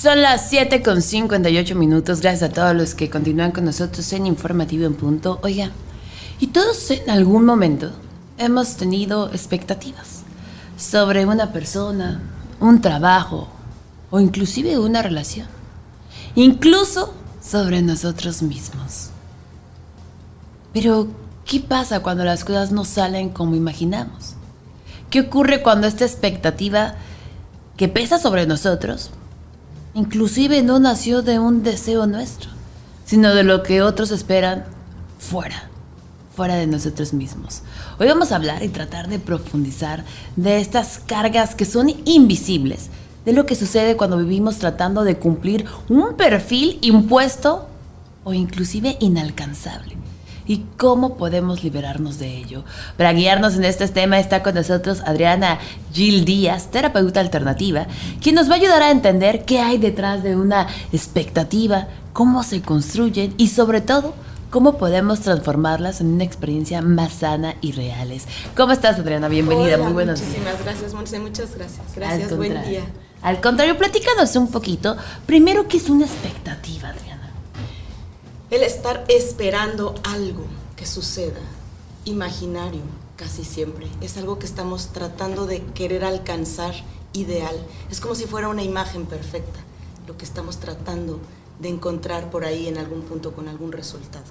Son las 7:58. Gracias a todos los que continúan con nosotros en Informativo en Punto. Oiga, y todos en algún momento hemos tenido expectativas sobre una persona, un trabajo o inclusive una relación. Incluso sobre nosotros mismos. Pero, ¿qué pasa cuando las cosas no salen como imaginamos? ¿Qué ocurre cuando esta expectativa que pesa sobre nosotros inclusive no nació de un deseo nuestro, sino de lo que otros esperan fuera de nosotros mismos? Hoy vamos a hablar y tratar de profundizar de estas cargas que son invisibles, de lo que sucede cuando vivimos tratando de cumplir un perfil impuesto o inclusive inalcanzable. ¿Y cómo podemos liberarnos de ello? Para guiarnos en este tema está con nosotros Adriana Gil Díaz, terapeuta alternativa, quien nos va a ayudar a entender qué hay detrás de una expectativa, cómo se construyen y sobre todo, cómo podemos transformarlas en una experiencia más sana y reales. ¿Cómo estás, Adriana? Bienvenida. Hola, muy buenos días. Muchísimas gracias, Monse, muchas gracias. Gracias, buen día. Al contrario, platícanos un poquito. Primero, ¿qué es una expectativa, Adriana? El estar esperando algo que suceda, imaginario, casi siempre. Es algo que estamos tratando de querer alcanzar, ideal. Es como si fuera una imagen perfecta, lo que estamos tratando de encontrar por ahí en algún punto con algún resultado.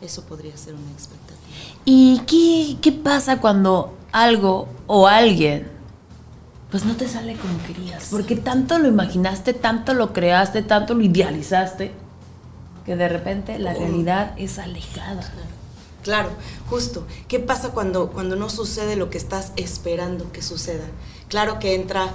Eso podría ser una expectativa. ¿Y qué pasa cuando algo o alguien pues no te sale como querías? Porque tanto lo imaginaste, tanto lo creaste, tanto lo idealizaste, que de repente la realidad es alejada. Claro, justo. ¿Qué pasa cuando no sucede lo que estás esperando que suceda? Claro que entra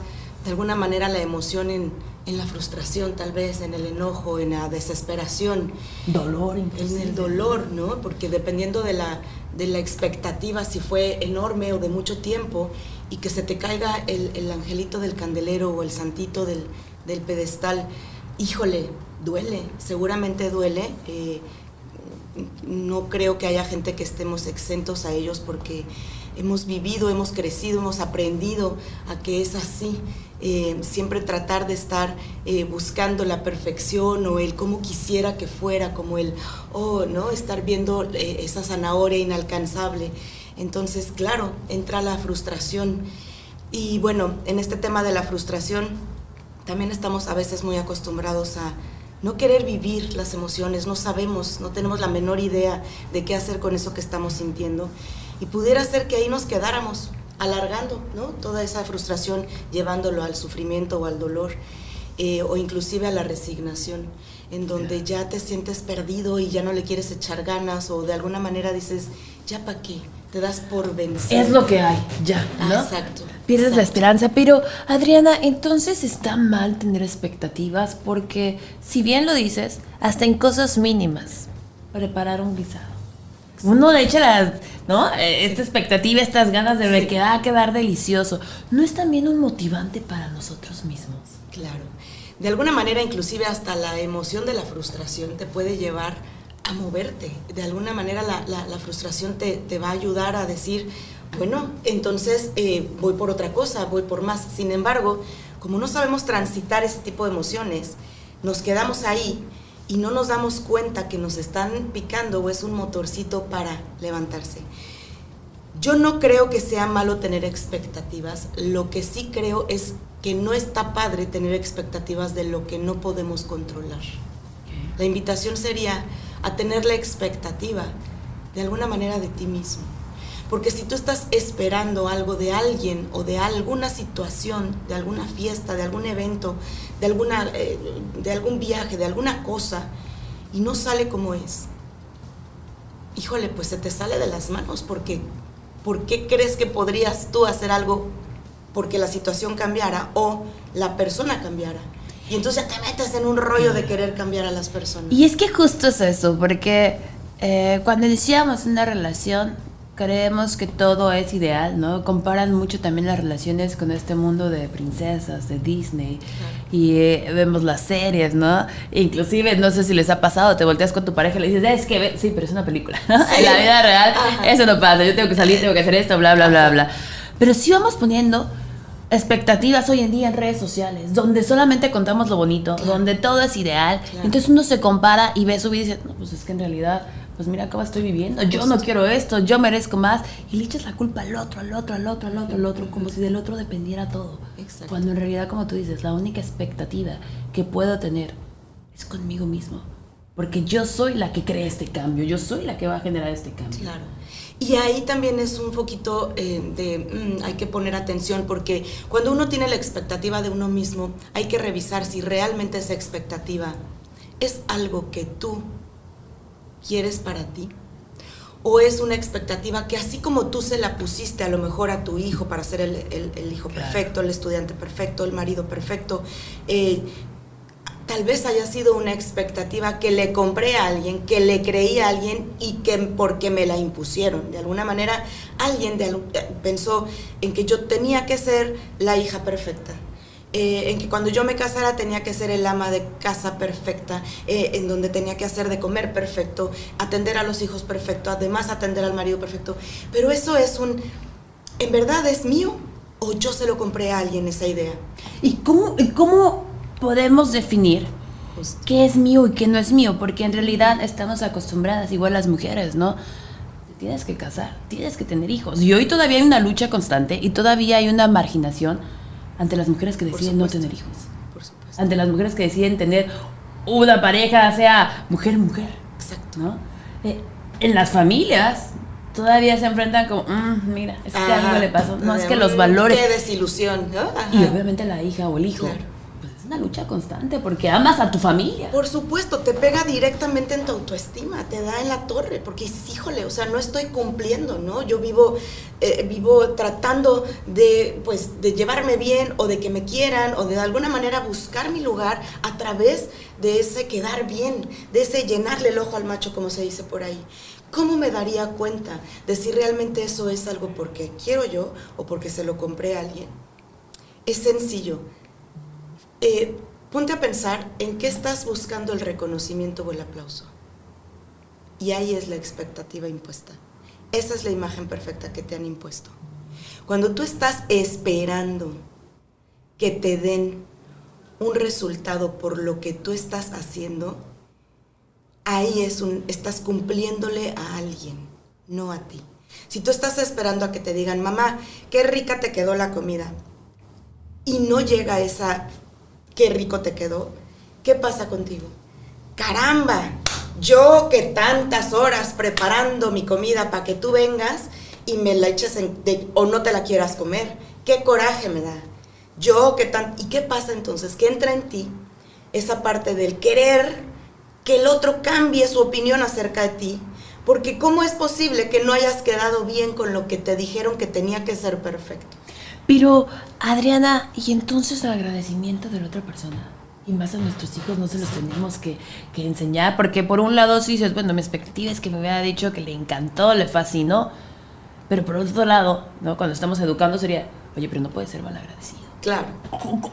de alguna manera la emoción en la frustración, tal vez, en el enojo, en la desesperación. Dolor inclusive. En el dolor, ¿no? Porque dependiendo de la expectativa, si fue enorme o de mucho tiempo, y que se te caiga el angelito del candelero o el santito del pedestal, híjole, duele, seguramente duele. No creo que haya gente que estemos exentos a ellos porque hemos vivido, hemos crecido, hemos aprendido a que es así. Siempre tratar de estar buscando la perfección o el cómo quisiera que fuera, como el, ¿no? Estar viendo esa zanahoria inalcanzable. Entonces, claro, entra la frustración. Y bueno, en este tema de la frustración, también estamos a veces muy acostumbrados a no querer vivir las emociones, no sabemos, no tenemos la menor idea de qué hacer con eso que estamos sintiendo. Y pudiera ser que ahí nos quedáramos alargando, ¿no? Toda esa frustración, llevándolo al sufrimiento o al dolor, o inclusive a la resignación, en donde ya te sientes perdido y ya no le quieres echar ganas, o de alguna manera dices, ¿ya para qué? Te das por vencido. Es lo que hay, ya, ¿no? Exacto. Pierdes la esperanza, pero Adriana, entonces está mal tener expectativas porque, si bien lo dices, hasta en cosas mínimas, preparar un guisado. Uno le echa esta expectativa, estas ganas de que va a quedar delicioso. ¿No es también un motivante para nosotros mismos? Claro. De alguna manera, inclusive hasta la emoción de la frustración te puede llevar a moverte. De alguna manera la frustración te va a ayudar a decir, bueno, entonces voy por otra cosa, voy por más. Sin embargo, como no sabemos transitar ese tipo de emociones, nos quedamos ahí y no nos damos cuenta que nos están picando o es un motorcito para levantarse. Yo no creo que sea malo tener expectativas. Lo que sí creo es que no está padre tener expectativas de lo que no podemos controlar. La invitación sería a tener la expectativa de alguna manera de ti mismo. Porque si tú estás esperando algo de alguien o de alguna situación, de alguna fiesta, de algún evento, de algún viaje, de alguna cosa, y no sale como es, híjole, pues se te sale de las manos, porque ¿por qué crees que podrías tú hacer algo porque la situación cambiara o la persona cambiara? Y entonces ya te metes en un rollo de querer cambiar a las personas. Y es que justo es eso, porque cuando iniciamos una relación creemos que todo es ideal, ¿no? Comparan mucho también las relaciones con este mundo de princesas, de Disney, claro. Y vemos las series, ¿no? Inclusive, no sé si les ha pasado, te volteas con tu pareja y le dices, es que sí, pero es una película, ¿no? Sí. En la vida real, ajá, eso no pasa, yo tengo que salir, tengo que hacer esto, bla, bla, bla, bla. Pero sí vamos poniendo expectativas hoy en día en redes sociales, donde solamente contamos lo bonito, claro, donde todo es ideal. Claro. Entonces uno se compara y ve su vida y dice, no, pues es que en realidad, pues mira cómo estoy viviendo, yo no quiero esto, yo merezco más. Y le echas la culpa al otro, como si del otro dependiera todo. Exacto. Cuando en realidad, como tú dices, la única expectativa que puedo tener es conmigo mismo. Porque yo soy la que crea este cambio, yo soy la que va a generar este cambio. Claro. Y ahí también es un poquito hay que poner atención, porque cuando uno tiene la expectativa de uno mismo, hay que revisar si realmente esa expectativa es algo que tú quieres para ti, o es una expectativa que así como tú se la pusiste a lo mejor a tu hijo para ser el hijo perfecto, el estudiante perfecto, el marido perfecto, tal vez haya sido una expectativa que le compré a alguien, que le creí a alguien y que porque me la impusieron. De alguna manera alguien pensó en que yo tenía que ser la hija perfecta, en que cuando yo me casara tenía que ser el ama de casa perfecta, en donde tenía que hacer de comer perfecto, atender a los hijos perfecto, además atender al marido perfecto. Pero eso ¿en verdad es mío o yo se lo compré a alguien esa idea? ¿Y cómo podemos definir qué es mío y qué no es mío? Porque en realidad estamos acostumbradas, igual las mujeres, ¿no? Te tienes que casar, tienes que tener hijos. Y hoy todavía hay una lucha constante y todavía hay una marginación ante las mujeres que deciden no tener hijos. Por supuesto. Ante las mujeres que deciden tener una pareja, sea mujer. Exacto. ¿No? En las familias todavía se enfrentan como, mira, es que algo le pasó. No, es que los valores. Qué desilusión, ¿no? Ajá. Y obviamente la hija o el hijo. Claro. Pues es una lucha constante porque amas a tu familia. Por supuesto, te pega directamente en tu autoestima, te da en la torre, porque dices, híjole, o sea, no estoy cumpliendo, ¿no? Yo vivo tratando de llevarme bien, o de que me quieran, o de alguna manera buscar mi lugar a través de ese quedar bien, de ese llenarle el ojo al macho, como se dice por ahí. ¿Cómo me daría cuenta de si realmente eso es algo porque quiero yo o porque se lo compré a alguien? Es sencillo. Ponte a pensar en qué estás buscando el reconocimiento o el aplauso. Y ahí es la expectativa impuesta. Esa es la imagen perfecta que te han impuesto. Cuando tú estás esperando que te den un resultado por lo que tú estás haciendo, ahí estás cumpliéndole a alguien, no a ti. Si tú estás esperando a que te digan, mamá, qué rica te quedó la comida, y no llega esa qué rico te quedó, ¿qué pasa contigo? Caramba, yo que tantas horas preparando mi comida para que tú vengas y me la eches o no te la quieras comer, qué coraje me da. ¿Y qué pasa entonces? Que entra en ti esa parte del querer que el otro cambie su opinión acerca de ti, porque ¿cómo es posible que no hayas quedado bien con lo que te dijeron que tenía que ser perfecto? Pero, Adriana, ¿y entonces el agradecimiento de la otra persona? Y más a nuestros hijos no se los tenemos que enseñar, porque por un lado sí dices, bueno, mi expectativa es que me hubiera dicho que le encantó, le fascinó, pero por otro lado, ¿no? Cuando estamos educando sería, oye, pero no puedes ser mal agradecido. Claro.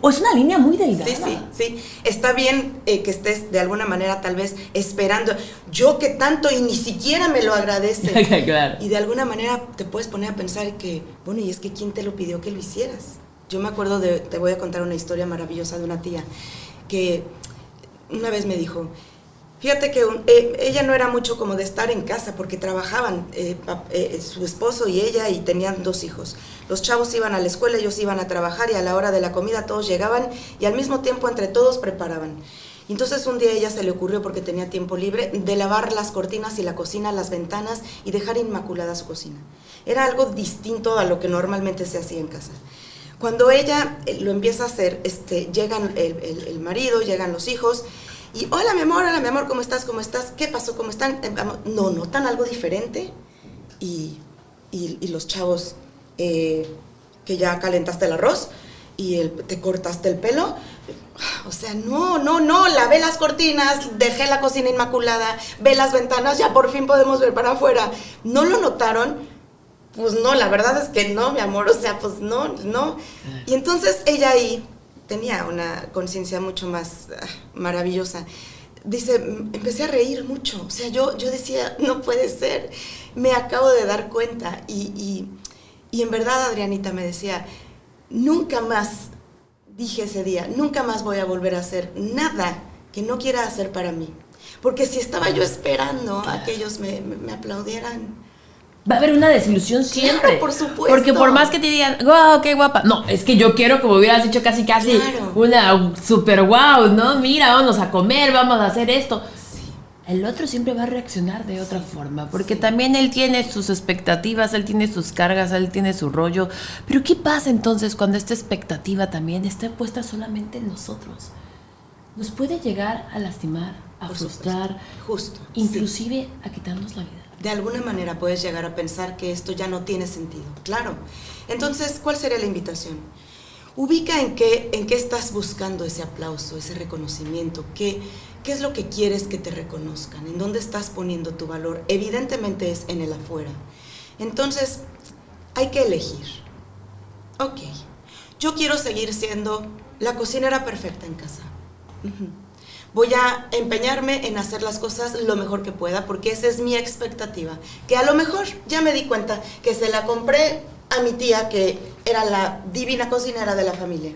O es una línea muy delgada. Sí. Está bien que estés de alguna manera tal vez esperando. Yo que tanto y ni siquiera me lo agradece. Claro. Y de alguna manera te puedes poner a pensar que, bueno, y es que ¿quién te lo pidió que lo hicieras? Yo me acuerdo te voy a contar una historia maravillosa de una tía que una vez me dijo, fíjate que ella no era mucho como de estar en casa porque trabajaban su esposo y ella y tenían 2 hijos. Los chavos iban a la escuela, ellos iban a trabajar y a la hora de la comida todos llegaban y al mismo tiempo entre todos preparaban. Y entonces un día a ella se le ocurrió, porque tenía tiempo libre, de lavar las cortinas y la cocina, las ventanas y dejar inmaculada su cocina. Era algo distinto a lo que normalmente se hacía en casa. Cuando ella lo empieza a hacer, llegan el marido, llegan los hijos. Y hola mi amor, ¿cómo estás? ¿Qué pasó? ¿Cómo están? ¿No notan algo diferente? Y los chavos, que ya calentaste el arroz y te cortaste el pelo. O sea, no, lavé las cortinas, dejé la cocina inmaculada, ve las ventanas, ya por fin podemos ver para afuera. ¿No lo notaron? Pues no, la verdad es que no, mi amor, o sea, pues no. Y entonces ella ahí tenía una conciencia mucho más maravillosa. Dice, empecé a reír mucho, o sea, yo decía, no puede ser, me acabo de dar cuenta. Y en verdad Adrianita me decía, nunca más, dije ese día, nunca más voy a volver a hacer nada que no quiera hacer para mí. Porque si estaba yo esperando a que ellos me aplaudieran, va a haber una desilusión siempre. Claro, por supuesto. Porque por más que te digan, wow, qué guapa. No, es que yo quiero, como hubieras dicho casi, Claro. una super wow, ¿no? Mira, vamos a comer, vamos a hacer esto. Sí. El otro siempre va a reaccionar de otra forma, porque también él tiene sus expectativas, él tiene sus cargas, él tiene su rollo. Pero ¿qué pasa entonces cuando esta expectativa también está puesta solamente en nosotros? Nos puede llegar a lastimar, a Por frustrar, supuesto. Justo. inclusive a quitarnos la vida. De alguna manera puedes llegar a pensar que esto ya no tiene sentido. Claro. Entonces, ¿cuál sería la invitación? Ubica en qué estás buscando ese aplauso, ese reconocimiento. ¿Qué es lo que quieres que te reconozcan? ¿En dónde estás poniendo tu valor? Evidentemente es en el afuera. Entonces, hay que elegir. Ok, yo quiero seguir siendo la cocinera perfecta en casa. Voy a empeñarme en hacer las cosas lo mejor que pueda, porque esa es mi expectativa. Que a lo mejor ya me di cuenta que se la compré a mi tía, que era la divina cocinera de la familia.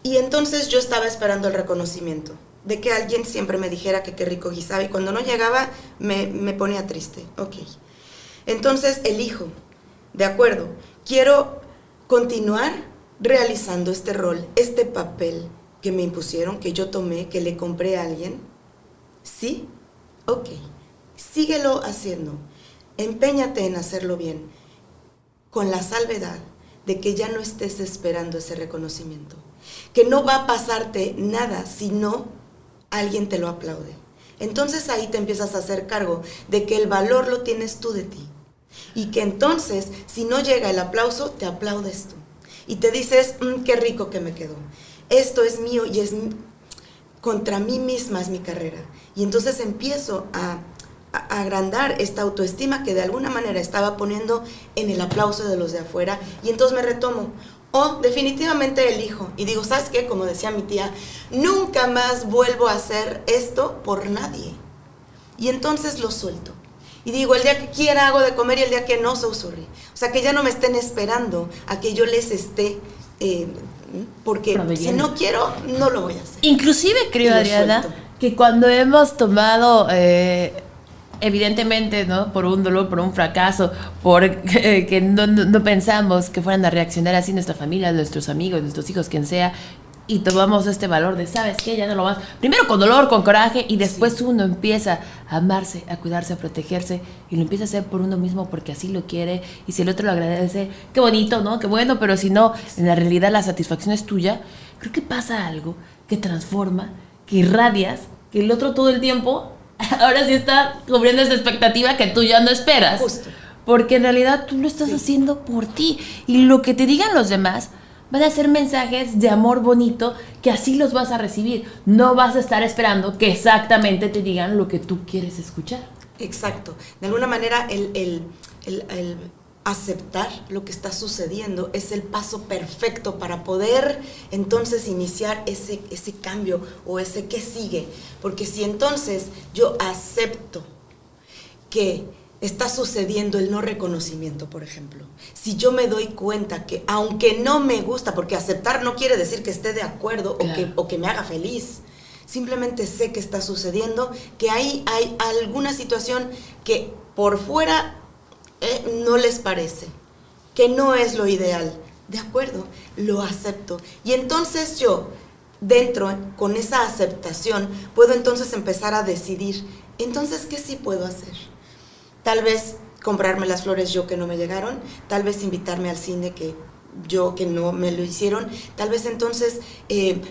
Y entonces yo estaba esperando el reconocimiento, de que alguien siempre me dijera que qué rico guisaba, y cuando no llegaba me ponía triste. Ok. Entonces elijo, de acuerdo, quiero continuar realizando este rol, este papel que me impusieron, que yo tomé, que le compré a alguien. ¿Sí? Ok. Síguelo haciendo. Empeñate en hacerlo bien, con la salvedad de que ya no estés esperando ese reconocimiento. Que no va a pasarte nada si no alguien te lo aplaude. Entonces ahí te empiezas a hacer cargo de que el valor lo tienes tú de ti. Y que entonces, si no llega el aplauso, te aplaudes tú. Y te dices, qué rico que me quedó. Esto es mío y es contra mí misma, es mi carrera. Y entonces empiezo a agrandar esta autoestima que de alguna manera estaba poniendo en el aplauso de los de afuera, y entonces me retomo. O definitivamente elijo y digo, ¿sabes qué? Como decía mi tía, nunca más vuelvo a hacer esto por nadie. Y entonces lo suelto. Y digo, el día que quiera hago de comer y el día que no, so sorry. O sea, que ya no me estén esperando a que yo les esté... porque si no quiero, no lo voy a hacer. Inclusive creo, Adriana, que cuando hemos tomado, evidentemente, ¿no? Por un dolor, por un fracaso, por que no pensamos que fueran a reaccionar así nuestra familia, nuestros amigos, nuestros hijos, quien sea, y tomamos este valor de, ¿sabes qué? Ya no lo más. Primero con dolor, con coraje, y después uno empieza a amarse, a cuidarse, a protegerse, y lo empieza a hacer por uno mismo porque así lo quiere, y si el otro lo agradece, qué bonito, ¿no? Qué bueno, pero si no, en la realidad la satisfacción es tuya. Creo que pasa algo que transforma, que irradias, que el otro todo el tiempo ahora sí está cubriendo esa expectativa que tú ya no esperas. Justo. Porque en realidad tú lo estás haciendo por ti, y lo que te digan los demás van a ser mensajes de amor bonito que así los vas a recibir. No vas a estar esperando que exactamente te digan lo que tú quieres escuchar. Exacto. De alguna manera el aceptar lo que está sucediendo es el paso perfecto para poder entonces iniciar ese cambio o ese qué sigue. Porque si entonces yo acepto que está sucediendo el no reconocimiento, por ejemplo. Si yo me doy cuenta que, aunque no me gusta, porque aceptar no quiere decir que esté de acuerdo, claro, o que me haga feliz. Simplemente sé que está sucediendo, que hay alguna situación que por fuera no les parece, que no es lo ideal. De acuerdo, lo acepto. Y entonces yo, dentro, con esa aceptación, puedo entonces empezar a decidir, entonces, ¿qué sí puedo hacer? Tal vez comprarme las flores yo que no me llegaron, tal vez invitarme al cine que no me lo hicieron, tal vez entonces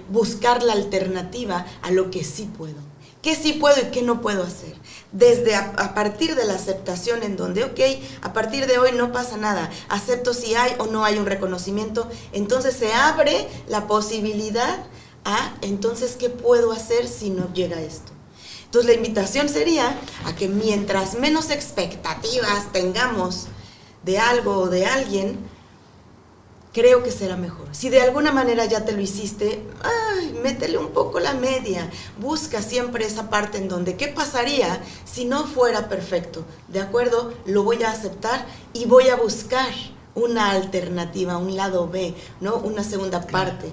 buscar la alternativa a lo que sí puedo. ¿Qué sí puedo y qué no puedo hacer? Desde a partir de la aceptación en donde, ok, a partir de hoy no pasa nada, acepto si hay o no hay un reconocimiento, entonces se abre la posibilidad a, entonces, ¿qué puedo hacer si no llega esto? Entonces la invitación sería a que mientras menos expectativas tengamos de algo o de alguien, creo que será mejor. Si de alguna manera ya te lo hiciste, métele un poco la media, busca siempre esa parte en donde, ¿qué pasaría si no fuera perfecto? ¿De acuerdo? Lo voy a aceptar y voy a buscar una alternativa, un lado B, ¿no? Una segunda parte,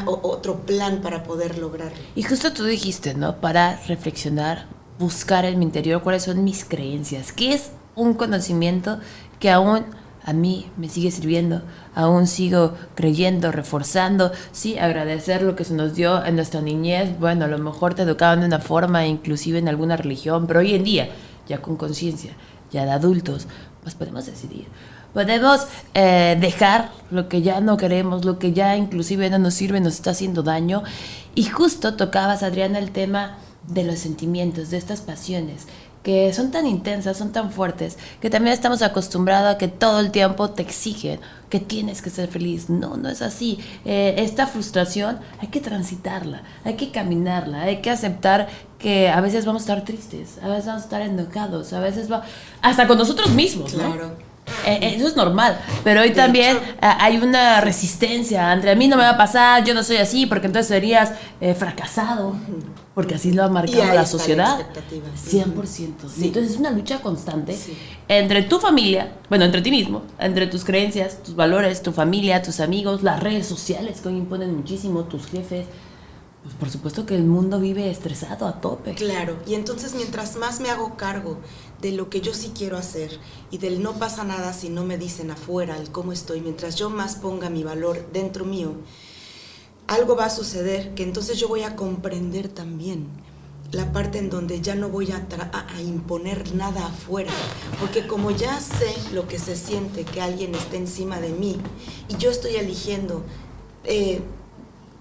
otro plan para poder lograrlo. Y justo tú dijiste, ¿no? Para reflexionar, buscar en mi interior cuáles son mis creencias, qué es un conocimiento que aún a mí me sigue sirviendo, aún sigo creyendo, reforzando, sí, agradecer lo que se nos dio en nuestra niñez. Bueno, a lo mejor te educaban de una forma, inclusive en alguna religión, pero hoy en día, ya con conciencia, ya de adultos, pues podemos decidir. Podemos dejar lo que ya no queremos, lo que ya inclusive no nos sirve, nos está haciendo daño. Y justo tocabas, Adriana, el tema de los sentimientos, de estas pasiones, que son tan intensas, son tan fuertes, que también estamos acostumbrados a que todo el tiempo te exigen que tienes que ser feliz. No, no es así. Esta frustración hay que transitarla, hay que caminarla, hay que aceptar que a veces vamos a estar tristes, a veces vamos a estar enojados, a veces hasta con nosotros mismos, ¿no? Claro. Eso es normal, pero hoy también hay una resistencia entre a mí no me va a pasar, yo no soy así, porque entonces serías fracasado, porque así lo ha marcado la sociedad. 100%. Sí. Entonces es una lucha constante entre tu familia, bueno, entre ti mismo, entre tus creencias, tus valores, tu familia, tus amigos, las redes sociales que hoy imponen muchísimo, tus jefes. Pues por supuesto que el mundo vive estresado a tope. Claro, y entonces mientras más me hago cargo de lo que yo sí quiero hacer y del no pasa nada si no me dicen afuera el cómo estoy, mientras yo más ponga mi valor dentro mío, algo va a suceder que entonces yo voy a comprender también la parte en donde ya no voy a imponer nada afuera, porque como ya sé lo que se siente que alguien esté encima de mí y yo estoy eligiendo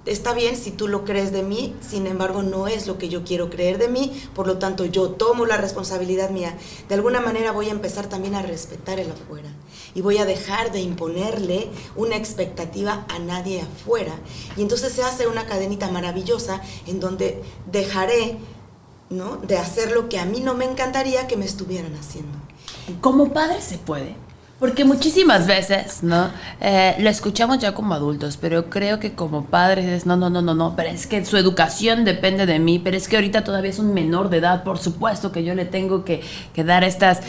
está bien si tú lo crees de mí, sin embargo no es lo que yo quiero creer de mí, por lo tanto yo tomo la responsabilidad mía. De alguna manera voy a empezar también a respetar el afuera y voy a dejar de imponerle una expectativa a nadie afuera. Y entonces se hace una cadenita maravillosa en donde dejaré, ¿no?, de hacer lo que a mí no me encantaría que me estuvieran haciendo. Como padre se puede. Porque muchísimas veces, ¿no? Lo escuchamos ya como adultos, pero creo que como padres es no, pero es que su educación depende de mí, pero es que ahorita todavía es un menor de edad, por supuesto que yo le tengo que dar estas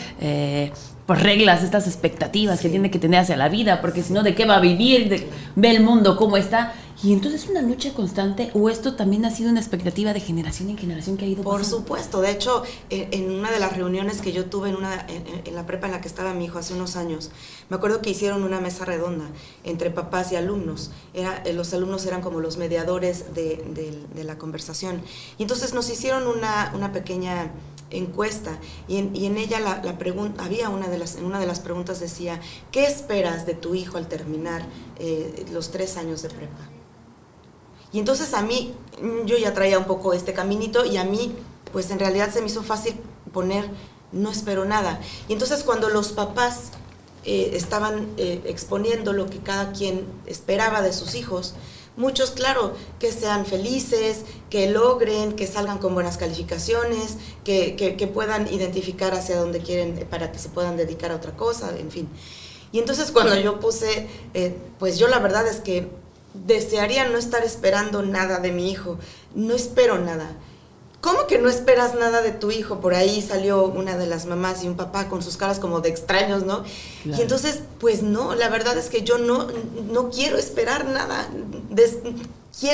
pues reglas, estas expectativas que tiene que tener hacia la vida, porque si no, ¿de qué va a vivir? Ve el mundo cómo está. Y entonces es una lucha constante, o esto también ha sido una expectativa de generación en generación que ha ido pasando. Por supuesto, de hecho, en una de las reuniones que yo tuve en la prepa en la que estaba mi hijo hace unos años, me acuerdo que hicieron una mesa redonda entre papás y alumnos. Los alumnos eran como los mediadores de la conversación. Y entonces nos hicieron una pequeña encuesta y en ella la pregunta, había en una de las preguntas decía, ¿qué esperas de tu hijo al terminar los 3 años de prepa? Y entonces a mí, yo ya traía un poco este caminito y a mí, pues en realidad se me hizo fácil poner, no espero nada. Y entonces cuando los papás estaban exponiendo lo que cada quien esperaba de sus hijos, muchos, claro, que sean felices, que logren, que salgan con buenas calificaciones, que puedan identificar hacia dónde quieren para que se puedan dedicar a otra cosa, en fin. Y entonces cuando yo puse, pues yo la verdad es que desearía no estar esperando nada de mi hijo, no espero nada. ¿Cómo que no esperas nada de tu hijo? Por ahí salió una de las mamás y un papá con sus caras como de extraños, ¿no? Claro. Y entonces, pues no, la verdad es que yo no quiero esperar nada.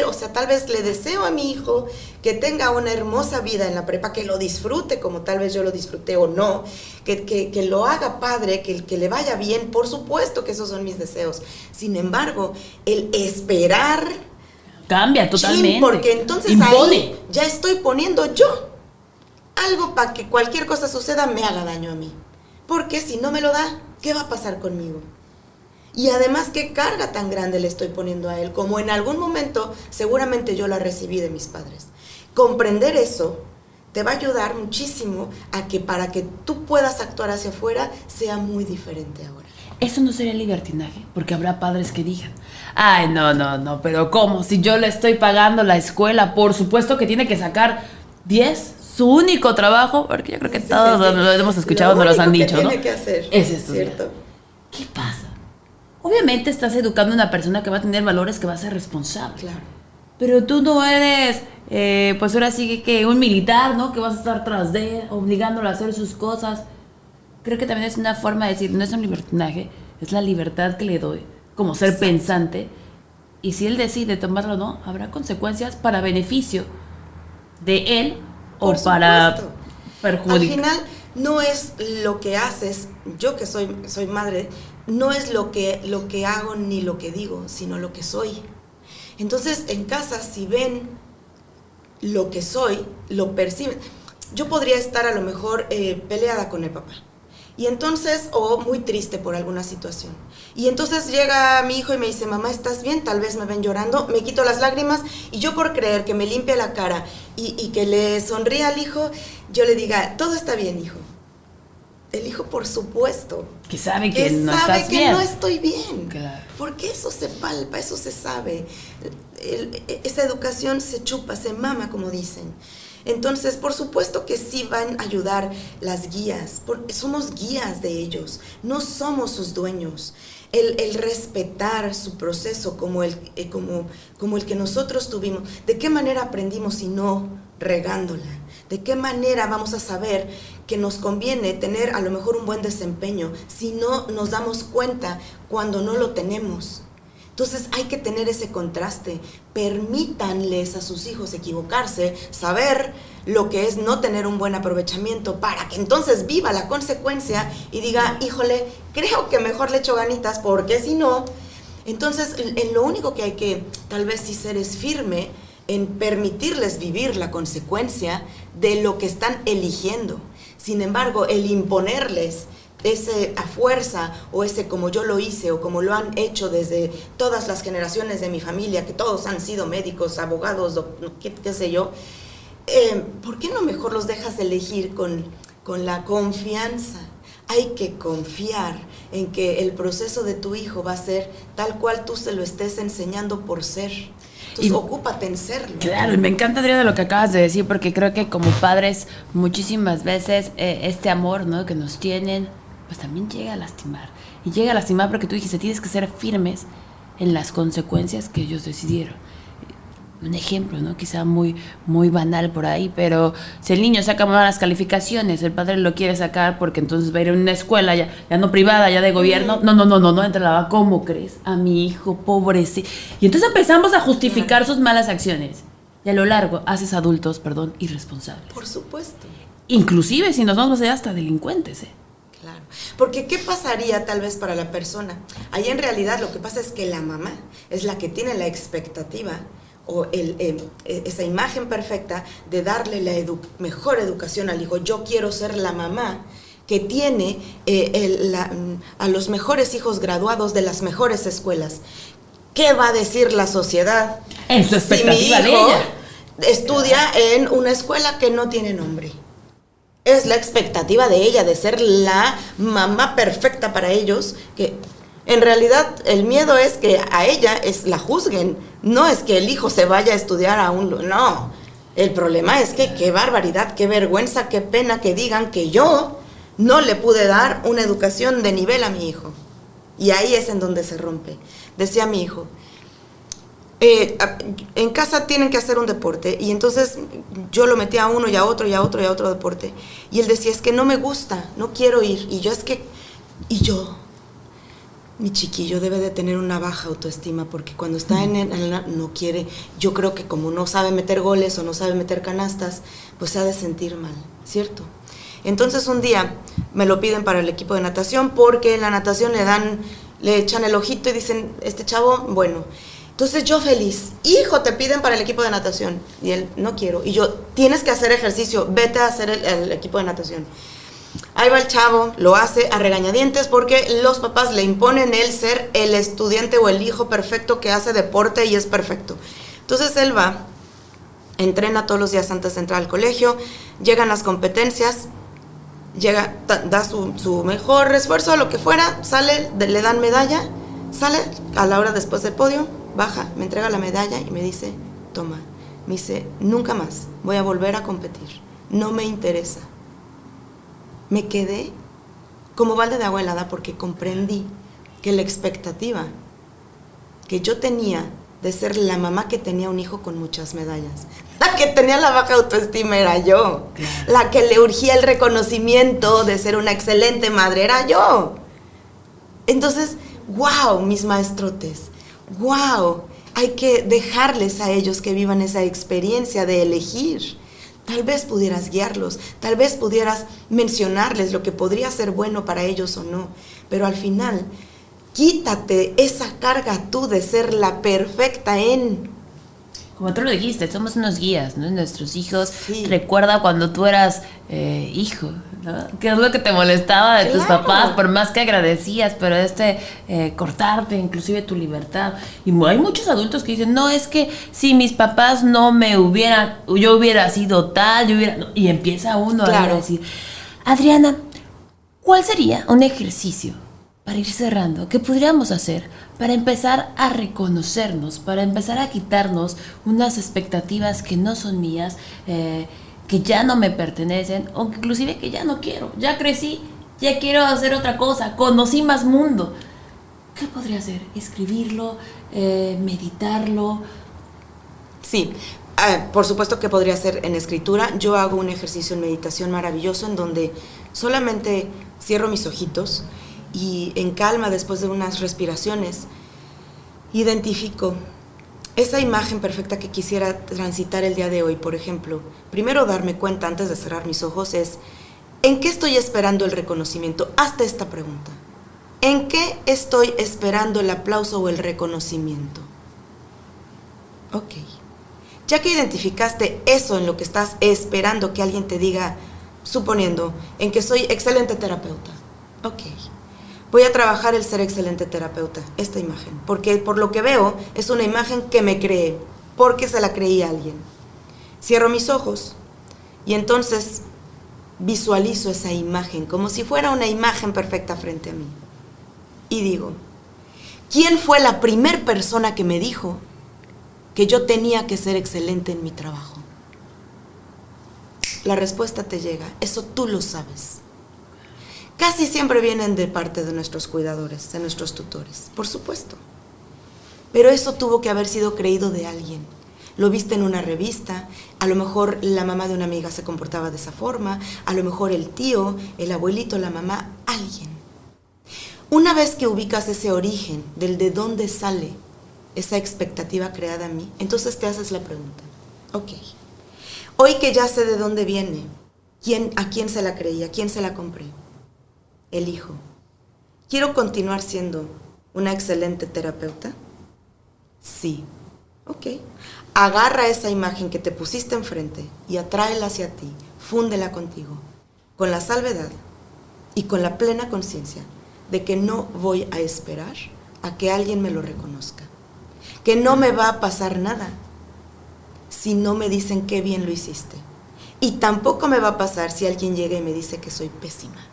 O sea, tal vez le deseo a mi hijo que tenga una hermosa vida en la prepa, que lo disfrute como tal vez yo lo disfruté o no, que lo haga padre, que le vaya bien, por supuesto que esos son mis deseos. Sin embargo, el esperar cambia totalmente. Porque entonces impone. Ahí ya estoy poniendo yo algo para que cualquier cosa suceda me haga daño a mí. Porque si no me lo da, ¿qué va a pasar conmigo? Y además, ¿qué carga tan grande le estoy poniendo a él? Como en algún momento seguramente yo la recibí de mis padres. Comprender eso te va a ayudar muchísimo a que para que tú puedas actuar hacia afuera sea muy diferente ahora. Eso no sería libertinaje, porque habrá padres que digan, ay, no, pero ¿cómo? Si yo le estoy pagando la escuela, por supuesto que tiene que sacar 10, su único trabajo, porque yo creo que todos lo hemos escuchado, nos los han dicho, ¿no? Lo único que tiene que hacer. Es estudiar. ¿Cierto? ¿Qué pasa? Obviamente estás educando a una persona que va a tener valores, que va a ser responsable. Claro. Pero tú no eres, pues ahora sí que un militar, ¿no? Que vas a estar tras de, obligándolo a hacer sus cosas. Creo que también es una forma de decir, no es un libertinaje, es la libertad que le doy como ser pensante. Y si él decide tomarlo o no, habrá consecuencias para beneficio de él o para perjudicar. Al final, no es lo que haces, yo que soy madre, no es lo que hago ni lo que digo, sino lo que soy. Entonces, en casa, si ven lo que soy, lo perciben. Yo podría estar a lo mejor peleada con el papá. Y entonces, o muy triste por alguna situación. Y entonces llega mi hijo y me dice, mamá, ¿estás bien? Tal vez me ven llorando, me quito las lágrimas y yo por creer que me limpie la cara y que le sonría al hijo, yo le diga, todo está bien, hijo. El hijo, por supuesto. Que sabe que no estás bien. Que no estoy bien. Claro. Porque eso se palpa, eso se sabe. Esa educación se chupa, se mama, como dicen. Entonces, por supuesto que sí van a ayudar las guías, somos guías de ellos, no somos sus dueños. El respetar su proceso como el que nosotros tuvimos. ¿De qué manera aprendimos si no regándola? ¿De qué manera vamos a saber que nos conviene tener a lo mejor un buen desempeño si no nos damos cuenta cuando no lo tenemos? Entonces hay que tener ese contraste. Permítanles a sus hijos equivocarse, saber lo que es no tener un buen aprovechamiento para que entonces viva la consecuencia y diga, híjole, creo que mejor le echo ganitas porque si no. Entonces en lo único que hay que tal vez sí ser es firme en permitirles vivir la consecuencia de lo que están eligiendo. Sin embargo, el imponerles ese a fuerza o ese como yo lo hice o como lo han hecho desde todas las generaciones de mi familia, que todos han sido médicos, abogados, qué sé yo, ¿por qué no mejor los dejas elegir con la confianza? Hay que confiar en que el proceso de tu hijo va a ser tal cual tú se lo estés enseñando por ser. Entonces, ocúpate en serlo. Claro, y me encanta, Adriana, lo que acabas de decir, porque creo que como padres muchísimas veces este amor, ¿no?, que nos tienen, pues también llega a lastimar. Y llega a lastimar porque tú dijiste, tienes que ser firmes en las consecuencias que ellos decidieron. Un ejemplo, ¿no?, quizá muy, muy banal por ahí, pero si el niño saca malas calificaciones, el padre lo quiere sacar porque entonces va a ir a una escuela ya no privada, ya de gobierno, no entra la va, ¿cómo crees? A mi hijo, pobre, sí. Y entonces empezamos a justificar sus malas acciones. Y a lo largo haces adultos, irresponsables. Por supuesto. Inclusive si nos vamos a hasta delincuentes, Claro, porque ¿qué pasaría tal vez para la persona? Ahí en realidad lo que pasa es que la mamá es la que tiene la expectativa o esa imagen perfecta de darle la mejor educación al hijo. Yo quiero ser la mamá que tiene a los mejores hijos graduados de las mejores escuelas. ¿Qué va a decir la sociedad en su expectativa si mi hijo de ella estudia en una escuela que no tiene nombre? Es la expectativa de ella de ser la mamá perfecta para ellos, que en realidad el miedo es que a ella la juzguen, no es que el hijo se vaya a estudiar no. El problema es que qué barbaridad, qué vergüenza, qué pena que digan que yo no le pude dar una educación de nivel a mi hijo. Y ahí es en donde se rompe. Decía mi hijo, en casa tienen que hacer un deporte, y entonces yo lo metí a uno y a otro y a otro y a otro deporte, y él decía, es que no me gusta, no quiero ir, mi chiquillo debe de tener una baja autoestima, porque cuando está no quiere, yo creo que como no sabe meter goles o no sabe meter canastas, pues se ha de sentir mal, ¿cierto? Entonces un día me lo piden para el equipo de natación, porque en la natación le echan el ojito y dicen, este chavo, bueno. Entonces yo feliz, hijo, te piden para el equipo de natación. Y él, no quiero. Y yo, tienes que hacer ejercicio, vete a hacer el equipo de natación. Ahí va el chavo, lo hace a regañadientes porque los papás le imponen el ser el estudiante o el hijo perfecto que hace deporte y es perfecto. Entonces él va, entrena todos los días antes de entrar al colegio, llegan las competencias, da su mejor esfuerzo, lo que fuera, sale, le dan medalla, sale a la hora después del podio, baja, me entrega la medalla y me dice, toma. Me dice, nunca más voy a volver a competir, no me interesa. Me quedé como balde de agua helada porque comprendí que la expectativa que yo tenía de ser la mamá que tenía un hijo con muchas medallas, la que tenía la baja autoestima era yo, la que le urgía el reconocimiento de ser una excelente madre era yo. Entonces, wow, mis maestrotes, wow, hay que dejarles a ellos que vivan esa experiencia de elegir. Tal vez pudieras guiarlos, tal vez pudieras mencionarles lo que podría ser bueno para ellos o no, pero al final, quítate esa carga tú de ser la perfecta en... Como tú lo dijiste, somos unos guías, ¿no? Nuestros hijos. Sí. Recuerda cuando tú eras hijo, ¿no? ¿Qué es lo que te molestaba de tus papás? Por más que agradecías, pero cortarte inclusive tu libertad. Y hay muchos adultos que dicen, no, es que si mis papás no me hubieran, yo hubiera sido tal, y empieza uno a decir, Adriana, ¿cuál sería un ejercicio para ir cerrando, qué podríamos hacer para empezar a reconocernos, para empezar a quitarnos unas expectativas que no son mías, que ya no me pertenecen, o inclusive que ya no quiero, ya crecí, ya quiero hacer otra cosa, conocí más mundo? ¿Qué podría hacer? ¿Escribirlo? ¿Meditarlo? Sí, por supuesto que podría ser en escritura. Yo hago un ejercicio en meditación maravilloso en donde solamente cierro mis ojitos y en calma, después de unas respiraciones, identifico esa imagen perfecta que quisiera transitar el día de hoy. Por ejemplo, primero darme cuenta antes de cerrar mis ojos es, ¿en qué estoy esperando el reconocimiento? Hazte esta pregunta. ¿En qué estoy esperando el aplauso o el reconocimiento? Ok. Ya que identificaste eso en lo que estás esperando que alguien te diga, suponiendo, en que soy excelente terapeuta. Ok. Voy a trabajar el ser excelente terapeuta, esta imagen, porque por lo que veo es una imagen que me creé, porque se la creí a alguien. Cierro mis ojos y entonces visualizo esa imagen como si fuera una imagen perfecta frente a mí. Y digo, ¿quién fue la primer persona que me dijo que yo tenía que ser excelente en mi trabajo? La respuesta te llega, eso tú lo sabes. Casi siempre vienen de parte de nuestros cuidadores, de nuestros tutores, por supuesto. Pero eso tuvo que haber sido creído de alguien. Lo viste en una revista, a lo mejor la mamá de una amiga se comportaba de esa forma, a lo mejor el tío, el abuelito, la mamá, alguien. Una vez que ubicas ese origen del de dónde sale esa expectativa creada en mí, entonces te haces la pregunta, ok, hoy que ya sé de dónde viene, ¿a quién se la creí, a quién se la compré? Elijo, ¿quiero continuar siendo una excelente terapeuta? Sí. Ok. Agarra esa imagen que te pusiste enfrente y atráela hacia ti, fúndela contigo, con la salvedad y con la plena conciencia de que no voy a esperar a que alguien me lo reconozca, que no me va a pasar nada si no me dicen qué bien lo hiciste, y tampoco me va a pasar si alguien llega y me dice que soy pésima.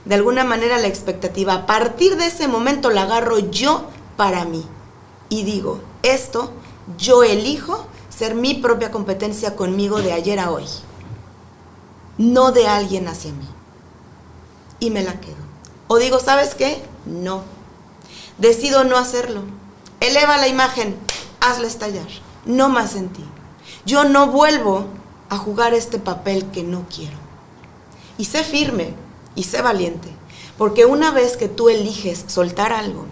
De alguna manera la expectativa, a partir de ese momento la agarro yo para mí y digo, esto yo elijo ser mi propia competencia conmigo de ayer a hoy, no de alguien hacia mí, y me la quedo. O digo, ¿sabes qué? No, decido no hacerlo. Eleva la imagen, hazla estallar, no más en ti. Yo no vuelvo a jugar este papel que no quiero. Y sé firme y sé valiente, porque una vez que tú eliges soltar algo,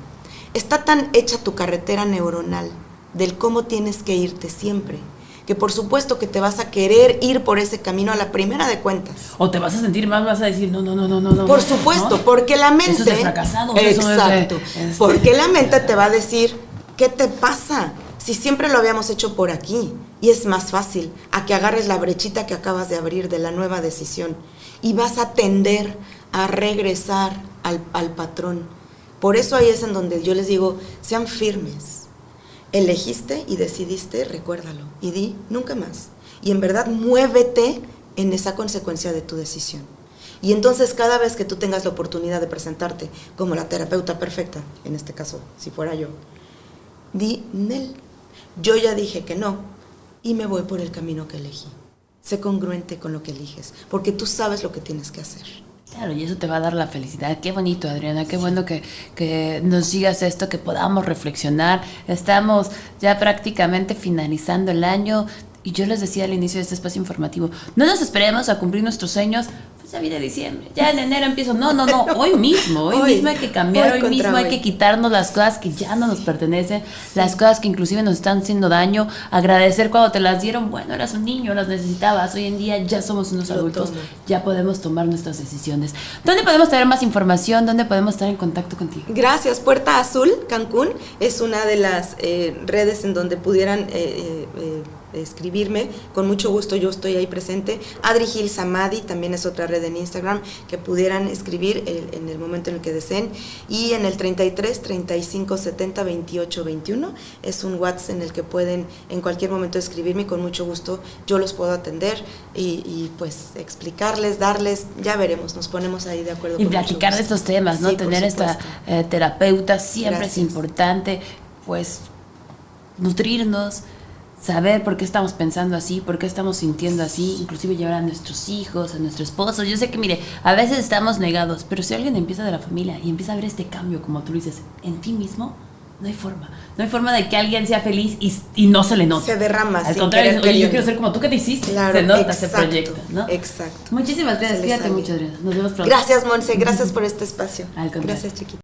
está tan hecha tu carretera neuronal del cómo tienes que irte siempre, que por supuesto que te vas a querer ir por ese camino a la primera de cuentas. O te vas a sentir mal, vas a decir, no. Por supuesto, ¿no? Porque la mente... Eso es de fracasados. Exacto. Porque la mente te va a decir, ¿qué te pasa? Si siempre lo habíamos hecho por aquí, y es más fácil a que agarres la brechita que acabas de abrir de la nueva decisión, y vas a tender a regresar al patrón. Por eso ahí es en donde yo les digo, sean firmes. Elegiste y decidiste, recuérdalo. Y di, nunca más. Y en verdad, muévete en esa consecuencia de tu decisión. Y entonces, cada vez que tú tengas la oportunidad de presentarte como la terapeuta perfecta, en este caso, si fuera yo, di, Nel, yo ya dije que no, y me voy por el camino que elegí. Sé congruente con lo que eliges, porque tú sabes lo que tienes que hacer. Claro, y eso te va a dar la felicidad. Qué bonito, Adriana, qué bueno que nos digas esto, que podamos reflexionar. Estamos ya prácticamente finalizando el año y yo les decía al inicio de este espacio informativo, no nos esperemos a cumplir nuestros sueños, pues ya viene diciembre, ya en enero empiezo. No, hoy mismo hay que cambiar, hoy mismo hay que quitarnos las cosas que ya no nos pertenecen, las cosas que inclusive nos están haciendo daño, agradecer cuando te las dieron, bueno, eras un niño, las necesitabas, hoy en día ya somos unos adultos, ya podemos tomar nuestras decisiones. ¿Dónde podemos tener más información? ¿Dónde podemos estar en contacto contigo? Gracias. Puerta Azul Cancún es una de las redes en donde pudieran escribirme, con mucho gusto yo estoy ahí presente. Adri Gil Samadi también es otra red en Instagram que pudieran escribir en el momento en el que deseen, y en el 33 35 70 28 21 es un WhatsApp en el que pueden en cualquier momento escribirme, y con mucho gusto yo los puedo atender y pues explicarles, darles, ya veremos, nos ponemos ahí de acuerdo y platicar de estos temas, ¿no? Sí, tener esta terapeuta siempre es importante, pues nutrirnos, saber por qué estamos pensando así, por qué estamos sintiendo así, inclusive llevar a nuestros hijos, a nuestro esposo. Yo sé que, mire, a veces estamos negados, pero si alguien empieza de la familia y empieza a ver este cambio, como tú dices, en ti mismo, no hay forma de que alguien sea feliz y no se le note. Se derrama. Al contrario, oye, yo quiero ser como tú, que te hiciste. Claro, se nota, exacto, se proyecta, ¿no? Exacto. Muchísimas gracias, cuídate mucho, Adriana. Nos vemos pronto. Gracias, Monse, gracias por este espacio. Al contrario. Gracias, chiquita.